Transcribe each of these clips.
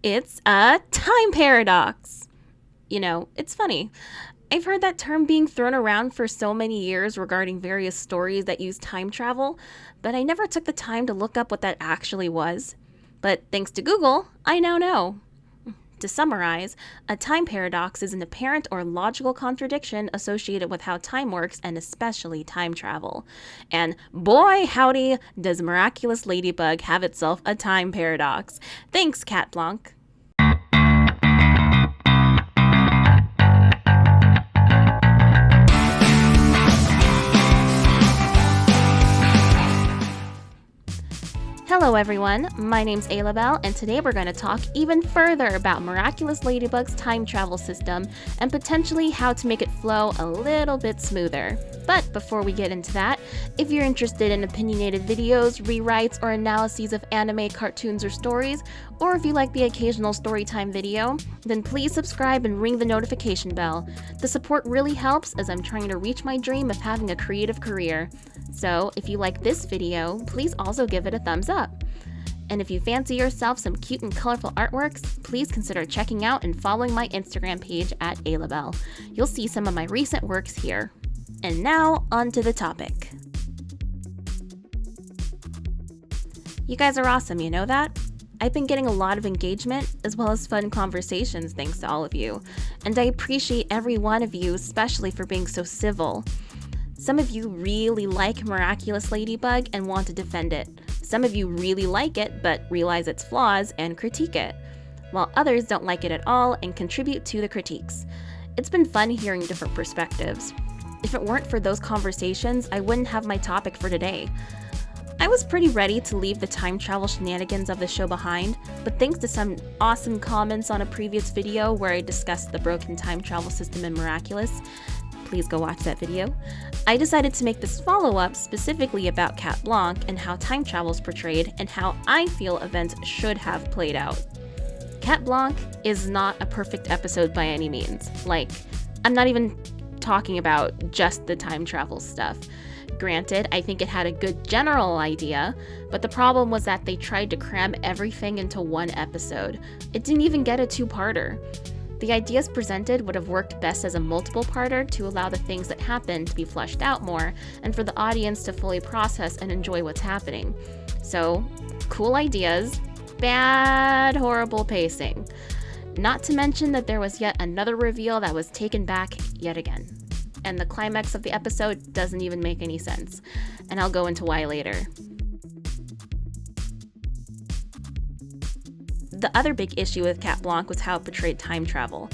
It's a time paradox. You know, it's funny. I've heard that term being thrown around for so many years regarding various stories that use time travel, but I never took the time to look up what that actually was. But thanks to Google, I now know. To summarize, a time paradox is an apparent or logical contradiction associated with how time works and especially time travel. And boy howdy, does Miraculous Ladybug have itself a time paradox. Thanks, Chat Blanc. Hello everyone, my name's Aloubell, and today we're going to talk even further about Miraculous Ladybug's time travel system and potentially how to make it flow a little bit smoother. But before we get into that, if you're interested in opinionated videos, rewrites, or analyses of anime, cartoons, or stories, or if you like the occasional storytime video, then please subscribe and ring the notification bell. The support really helps as I'm trying to reach my dream of having a creative career. So if you like this video, please also give it a thumbs up. And if you fancy yourself some cute and colorful artworks, please consider checking out and following my Instagram page at Aloubell. You'll see some of my recent works here. And now, on to the topic. You guys are awesome, you know that? I've been getting a lot of engagement as well as fun conversations thanks to all of you, and I appreciate every one of you, especially for being so civil. Some of you really like Miraculous Ladybug and want to defend it. Some of you really like it but realize its flaws and critique it, while others don't like it at all and contribute to the critiques. It's been fun hearing different perspectives. If it weren't for those conversations, I wouldn't have my topic for today. I was pretty ready to leave the time travel shenanigans of the show behind, but thanks to some awesome comments on a previous video where I discussed the broken time travel system in Miraculous, please go watch that video, I decided to make this follow-up specifically about Chat Blanc and how time travel is portrayed and how I feel events should have played out. Chat Blanc is not a perfect episode by any means. Like, I'm not even talking about just the time travel stuff. Granted, I think it had a good general idea, but the problem was that they tried to cram everything into one episode. It didn't even get a two-parter. The ideas presented would have worked best as a multiple-parter to allow the things that happen to be fleshed out more and for the audience to fully process and enjoy what's happening. So, cool ideas, bad, horrible pacing. Not to mention that there was yet another reveal that was taken back yet again. And the climax of the episode doesn't even make any sense. And I'll go into why later. The other big issue with Chat Blanc was how it portrayed time travel.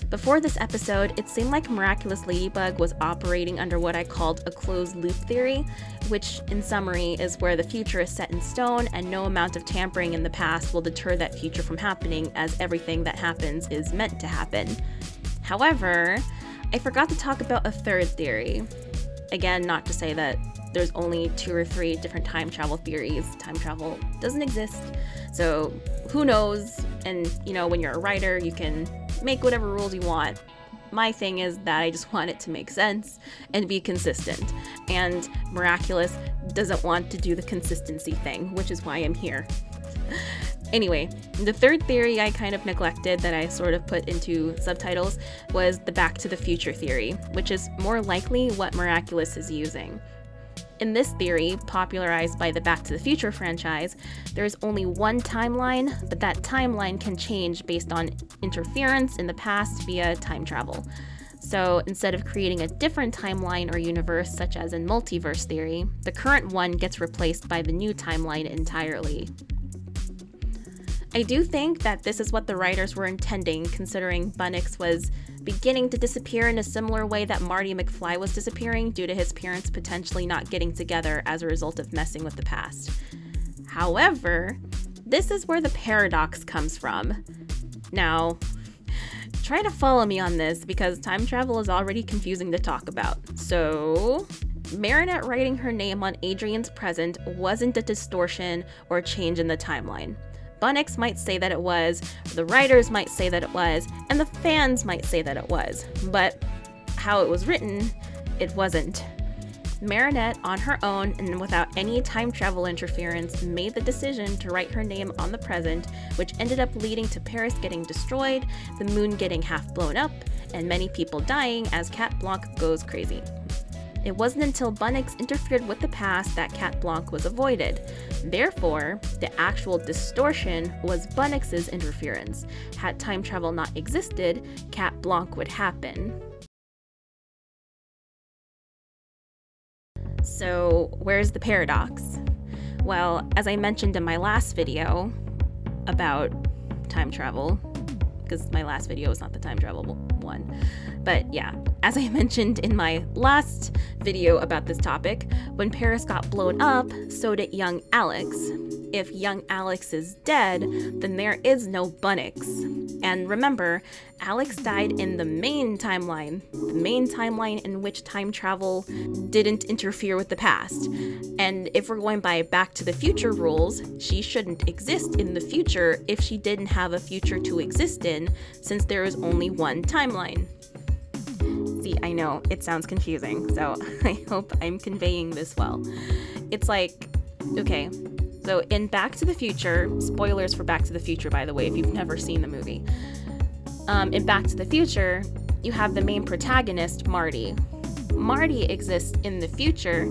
Before this episode, it seemed like Miraculous Ladybug was operating under what I called a closed loop theory, which, in summary, is where the future is set in stone and no amount of tampering in the past will deter that future from happening, as everything that happens is meant to happen. However, I forgot to talk about a third theory. Again, not to say that there's only 2 or 3 different time travel theories. Time travel doesn't exist, so who knows? And, you know, when you're a writer, you can make whatever rules you want. My thing is that I just want it to make sense and be consistent. And Miraculous doesn't want to do the consistency thing, which is why I'm here. Anyway, the third theory I kind of neglected that I sort of put into subtitles was the Back to the Future theory, which is more likely what Miraculous is using. In this theory, popularized by the Back to the Future franchise, there is only one timeline, but that timeline can change based on interference in the past via time travel. So instead of creating a different timeline or universe, such as in multiverse theory, the current one gets replaced by the new timeline entirely. I do think that this is what the writers were intending, considering Bunnix was beginning to disappear in a similar way that Marty McFly was disappearing due to his parents potentially not getting together as a result of messing with the past. However, this is where the paradox comes from. Now, try to follow me on this because time travel is already confusing to talk about. So, Marinette writing her name on Adrian's present wasn't a distortion or a change in the timeline. Bunnix might say that it was, the writers might say that it was, and the fans might say that it was. But how it was written, it wasn't. Marinette, on her own and without any time travel interference, made the decision to write her name on the present, which ended up leading to Paris getting destroyed, the moon getting half blown up, and many people dying as Chat Blanc goes crazy. It wasn't until Bunnix interfered with the past that Chat Blanc was avoided. Therefore, the actual distortion was Bunnix's interference. Had time travel not existed, Chat Blanc would happen. So, where's the paradox? Well, as I mentioned in my last video about time travel, because my last video was not the time travel one, but yeah, as I mentioned in my last video about this topic, when Paris got blown up, so did young Alex. If young Alex is dead, then there is no Bunnix. And remember, Alex died in the main timeline in which time travel didn't interfere with the past. And if we're going by Back to the Future rules, she shouldn't exist in the future if she didn't have a future to exist in, since there is only one timeline. See, I know, it sounds confusing, so I hope I'm conveying this well. It's like, okay, so in Back to the Future, spoilers for Back to the Future, by the way, if you've never seen the movie. In Back to the Future, you have the main protagonist, Marty. Marty exists in the future,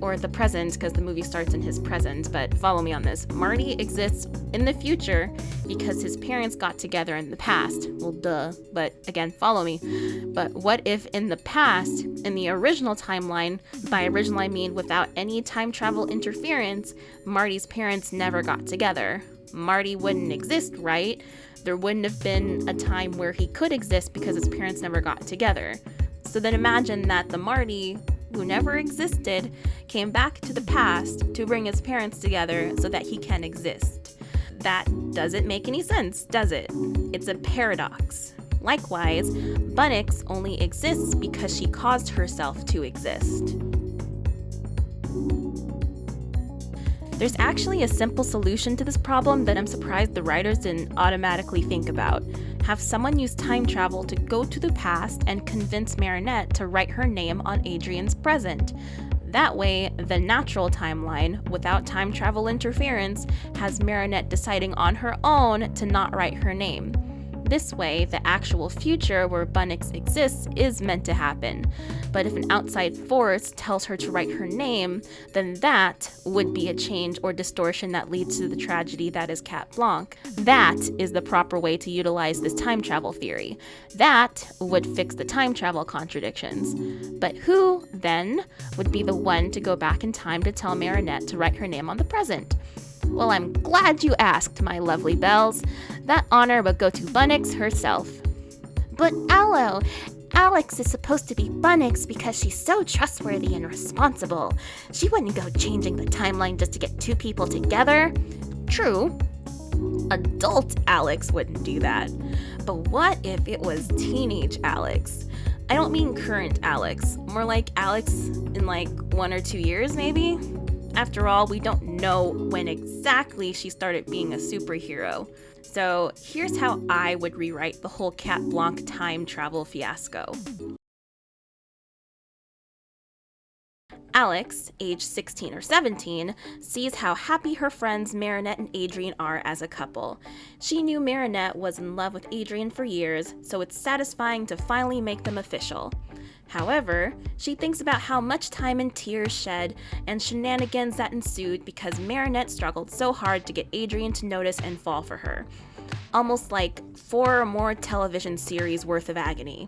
or the present, because the movie starts in his present, but follow me on this. Marty exists in the future because his parents got together in the past. Well, duh, but again, follow me. But what if in the past, in the original timeline, by original I mean without any time travel interference, Marty's parents never got together? Marty wouldn't exist, right? There wouldn't have been a time where he could exist because his parents never got together. So then imagine that the Marty who never existed came back to the past to bring his parents together so that he can exist. That doesn't make any sense, does it? It's a paradox. Likewise, Bunnix only exists because she caused herself to exist. There's actually a simple solution to this problem that I'm surprised the writers didn't automatically think about. Have someone use time travel to go to the past and convince Marinette to write her name on Adrian's present. That way, the natural timeline, without time travel interference, has Marinette deciding on her own to not write her name. This way, the actual future where Bunnix exists is meant to happen. But if an outside force tells her to write her name, then that would be a change or distortion that leads to the tragedy that is Chat Blanc. That is the proper way to utilize this time travel theory. That would fix the time travel contradictions. But who, then, would be the one to go back in time to tell Marinette to write her name on the present? Well, I'm glad you asked, my lovely bells. That honor would go to Bunnix herself. But Alex is supposed to be Bunnix because she's so trustworthy and responsible. She wouldn't go changing the timeline just to get two people together. True, adult Alex wouldn't do that. But what if it was teenage Alex? I don't mean current Alex, more like Alex in like 1 or 2 years maybe? After all, we don't know when exactly she started being a superhero. So here's how I would rewrite the whole Chat Blanc time travel fiasco. Alex, age 16 or 17, sees how happy her friends Marinette and Adrian are as a couple. She knew Marinette was in love with Adrian for years, so it's satisfying to finally make them official. However, she thinks about how much time and tears shed and shenanigans that ensued because Marinette struggled so hard to get Adrian to notice and fall for her. Almost like 4 or more television series worth of agony.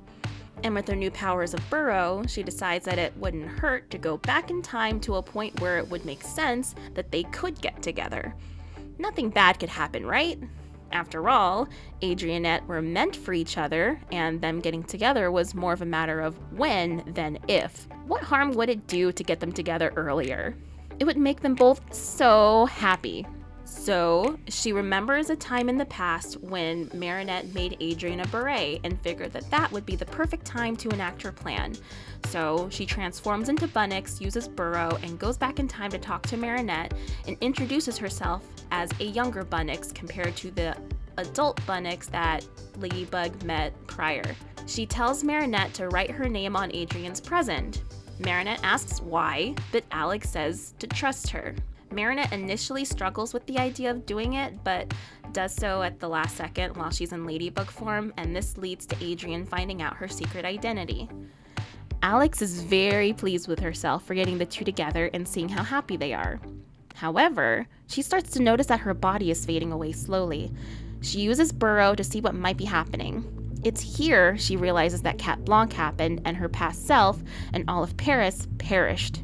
And with her new powers of Burrow, she decides that it wouldn't hurt to go back in time to a point where it would make sense that they could get together. Nothing bad could happen, right? After all, Adrian and Annette were meant for each other, and them getting together was more of a matter of when than if. What harm would it do to get them together earlier? It would make them both so happy. So, she remembers a time in the past when Marinette made Adrian a beret and figured that that would be the perfect time to enact her plan. So, she transforms into Bunnix, uses Burrow, and goes back in time to talk to Marinette and introduces herself as a younger Bunnix compared to the adult Bunnix that Ladybug met prior. She tells Marinette to write her name on Adrian's present. Marinette asks why, but Alex says to trust her. Marinette initially struggles with the idea of doing it, but does so at the last second while she's in Ladybug form, and this leads to Adrien finding out her secret identity. Alex is very pleased with herself for getting the two together and seeing how happy they are. However, she starts to notice that her body is fading away slowly. She uses Burrow to see what might be happening. It's here she realizes that Chat Blanc happened and her past self and all of Paris perished.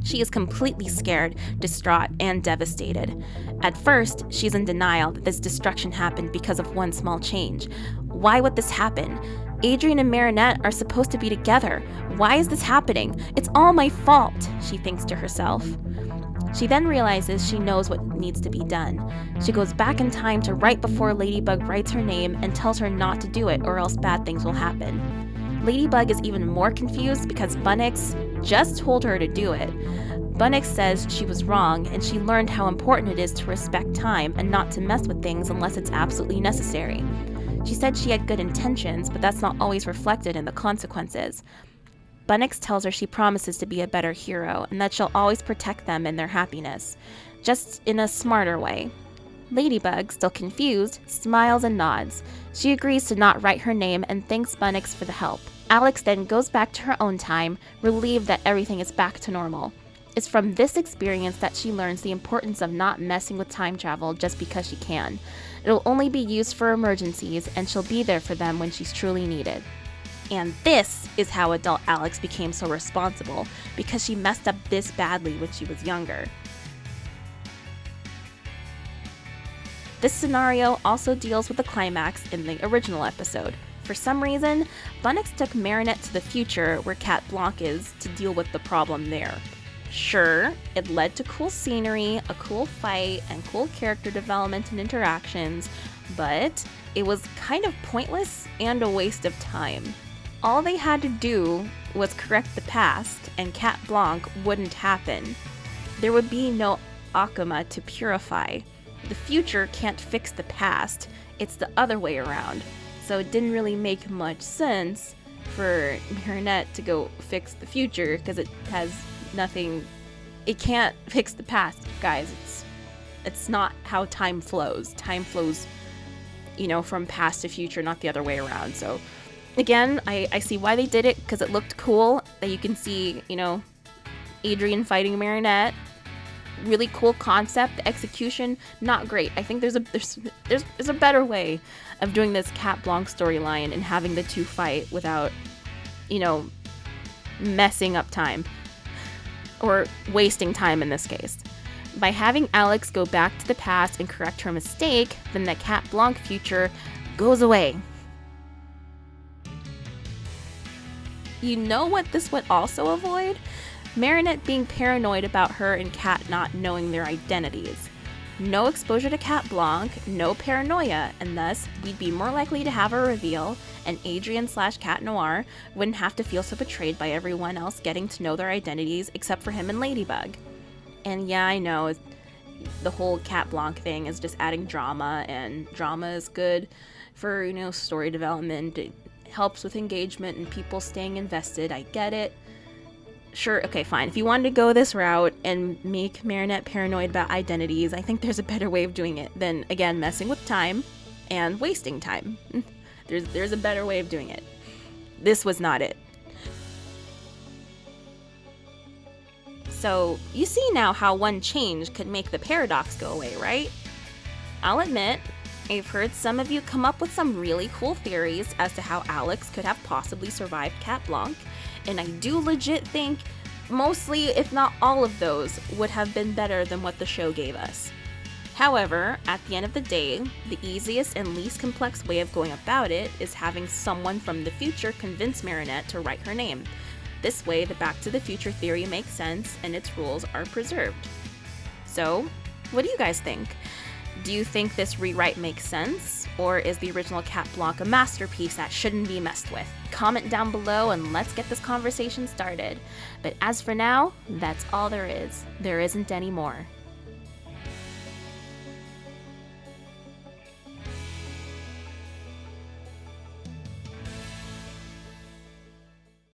She is completely scared, distraught, and devastated. At first, she's in denial that this destruction happened because of one small change. Why would this happen? Adrien and Marinette are supposed to be together. Why is this happening? It's all my fault, she thinks to herself. She then realizes she knows what needs to be done. She goes back in time to right before Ladybug writes her name and tells her not to do it or else bad things will happen. Ladybug is even more confused because Bunnix just told her to do it. Bunnix says she was wrong and she learned how important it is to respect time and not to mess with things unless it's absolutely necessary. She said she had good intentions, but that's not always reflected in the consequences. Bunnix tells her she promises to be a better hero and that she'll always protect them and their happiness, just in a smarter way. Ladybug, still confused, smiles and nods. She agrees to not write her name and thanks Bunnix for the help. Alex then goes back to her own time, relieved that everything is back to normal. It's from this experience that she learns the importance of not messing with time travel just because she can. It'll only be used for emergencies, and she'll be there for them when she's truly needed. And this is how adult Alex became so responsible, because she messed up this badly when she was younger. This scenario also deals with the climax in the original episode. For some reason, Bunnix took Marinette to the future where Chat Blanc is to deal with the problem there. Sure, it led to cool scenery, a cool fight, and cool character development and interactions, but it was kind of pointless and a waste of time. All they had to do was correct the past, and Chat Blanc wouldn't happen. There would be no Akuma to purify. The future can't fix the past, it's the other way around. So it didn't really make much sense for Marinette to go fix the future because it has nothing. It can't fix the past, guys. It's not how time flows. Time flows, from past to future, not the other way around. So again, I see why they did it, because it looked cool that you can see, Adrien fighting Marinette. Really cool concept. The execution, not great. I think there's a better way of doing this Chat Blanc storyline and having the two fight without, messing up time. Or wasting time in this case. By having Alex go back to the past and correct her mistake, then the Chat Blanc future goes away. You know what this would also avoid? Marinette being paranoid about her and Cat not knowing their identities. No exposure to Chat Blanc, no paranoia, and thus we'd be more likely to have a reveal, and Adrien/Cat Noir wouldn't have to feel so betrayed by everyone else getting to know their identities except for him and Ladybug. And yeah, I know, the whole Chat Blanc thing is just adding drama, and drama is good for, story development. It helps with engagement and people staying invested. I get it. Sure, okay, fine. If you wanted to go this route and make Marinette paranoid about identities, I think there's a better way of doing it than, again, messing with time and wasting time. There's a better way of doing it. This was not it. So, you see now how one change could make the paradox go away, right? I'll admit, I've heard some of you come up with some really cool theories as to how Alex could have possibly survived Chat Blanc, and I do legit think mostly, if not all of those, would have been better than what the show gave us. However, at the end of the day, the easiest and least complex way of going about it is having someone from the future convince Marinette to write her name. This way, the Back to the Future theory makes sense and its rules are preserved. So, what do you guys think? Do you think this rewrite makes sense? Or is the original Chat Blanc a masterpiece that shouldn't be messed with? Comment down below and let's get this conversation started. But as for now, that's all there is. There isn't any more.